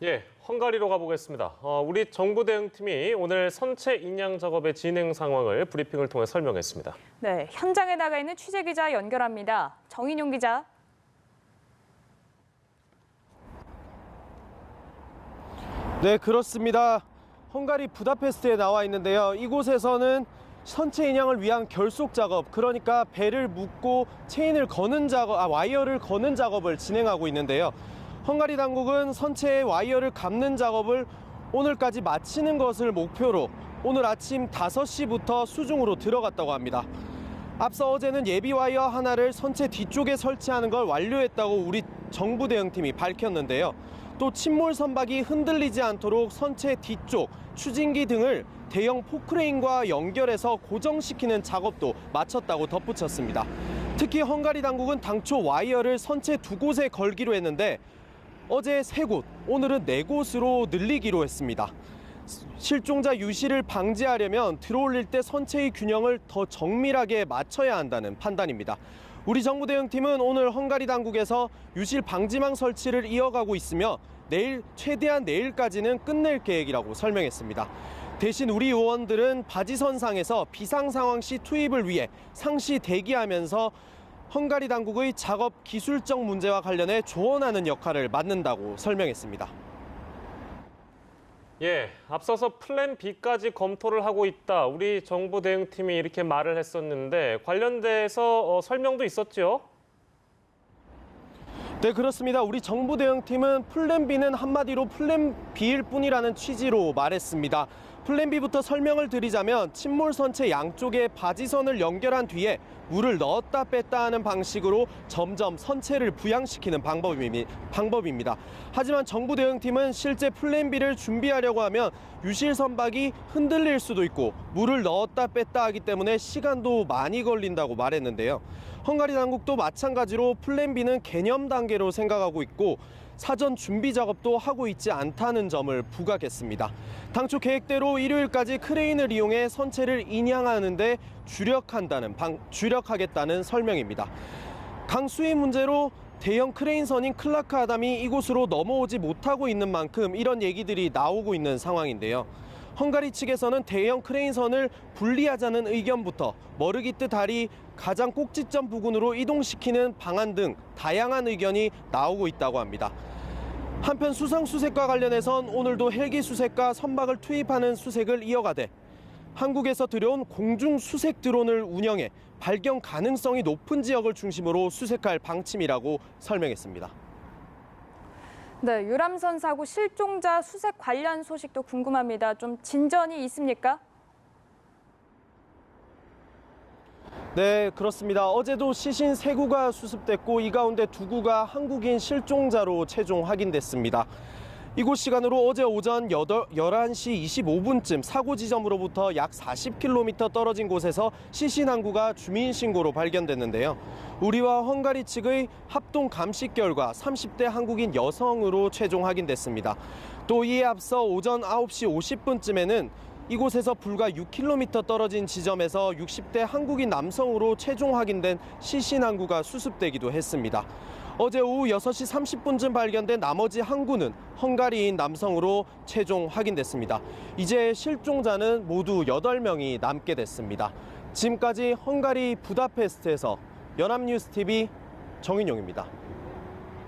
예, 헝가리로 가보겠습니다. 우리 정부 대응팀이 오늘 선체 인양 작업의 진행 상황을 브리핑을 통해 설명했습니다. 네, 현장에 나가 있는 취재기자 연결합니다. 정인용 기자. 네, 그렇습니다. 헝가리 부다페스트에 나와 있는데요. 이곳에서는 선체 인양을 위한 결속 작업, 그러니까 배를 묶고 체인을 거는 작업, 와이어를 거는 작업을 진행하고 있는데요. 헝가리 당국은 선체에 와이어를 감는 작업을 오늘까지 마치는 것을 목표로 오늘 아침 5시부터 수중으로 들어갔다고 합니다. 앞서 어제는 예비 와이어 하나를 선체 뒤쪽에 설치하는 걸 완료했다고 우리 정부 대응팀이 밝혔는데요. 또 침몰 선박이 흔들리지 않도록 선체 뒤쪽, 추진기 등을 대형 포크레인과 연결해서 고정시키는 작업도 마쳤다고 덧붙였습니다. 특히 헝가리 당국은 당초 와이어를 선체 2곳에 걸기로 했는데 어제 3곳, 오늘은 4곳으로 늘리기로 했습니다. 실종자 유실을 방지하려면 들어올릴 때 선체의 균형을 더 정밀하게 맞춰야 한다는 판단입니다. 우리 정부 대응팀은 오늘 헝가리 당국에서 유실 방지망 설치를 이어가고 있으며 최대한 내일까지는 끝낼 계획이라고 설명했습니다. 대신 우리 요원들은 바지선상에서 비상 상황 시 투입을 위해 상시 대기하면서 헝가리 당국의 작업 기술적 문제와 관련해 조언하는 역할을 맡는다고 설명했습니다. 예, 앞서서 플랜 B까지 검토를 하고 있다. 우리 정부 대응팀이 이렇게 말을 했었는데 관련돼서 설명도 있었죠? 네, 그렇습니다. 우리 정부 대응팀은 플랜 B는 한마디로 플랜 B일 뿐이라는 취지로 말했습니다. 플랜 B부터 설명을 드리자면 침몰 선체 양쪽에 바지선을 연결한 뒤에 물을 넣었다 뺐다 하는 방식으로 점점 선체를 부양시키는 방법입니다. 하지만 정부 대응팀은 실제 플랜 B를 준비하려고 하면 유실 선박이 흔들릴 수도 있고 물을 넣었다 뺐다 하기 때문에 시간도 많이 걸린다고 말했는데요. 헝가리 당국도 마찬가지로 플랜 B는 개념 단계로 생각하고 있고 사전 준비 작업도 하고 있지 않다는 점을 부각했습니다. 당초 계획대로 일요일까지 크레인을 이용해 선체를 인양하는 데 주력하겠다는 설명입니다. 강수위 문제로 대형 크레인선인 클라크 아담이 이곳으로 넘어오지 못하고 있는 만큼 이런 얘기들이 나오고 있는 상황인데요. 헝가리 측에서는 대형 크레인선을 분리하자는 의견부터 머르기트 다리 가장 꼭지점 부근으로 이동시키는 방안 등 다양한 의견이 나오고 있다고 합니다. 한편 수상수색과 관련해선 오늘도 헬기 수색과 선박을 투입하는 수색을 이어가되 한국에서 들여온 공중수색 드론을 운영해 발견 가능성이 높은 지역을 중심으로 수색할 방침이라고 설명했습니다. 네, 유람선 사고 실종자 수색 관련 소식도 궁금합니다. 좀 진전이 있습니까? 네, 그렇습니다. 어제도 시신 3구가 수습됐고 이 가운데 2구가 한국인 실종자로 최종 확인됐습니다. 이곳 시간으로 어제 오전 11시 25분쯤 사고 지점으로부터 약 40km 떨어진 곳에서 시신 한 구가 주민신고로 발견됐는데요. 우리와 헝가리 측의 합동 감식 결과 30대 한국인 여성으로 최종 확인됐습니다. 또 이에 앞서 오전 9시 50분쯤에는 이곳에서 불과 6km 떨어진 지점에서 60대 한국인 남성으로 최종 확인된 시신 한 구가 수습되기도 했습니다. 어제 오후 6시 30분쯤 발견된 나머지 한 구는 헝가리인 남성으로 최종 확인됐습니다. 이제 실종자는 모두 8명이 남게 됐습니다. 지금까지 헝가리 부다페스트에서 연합뉴스TV 정인용입니다.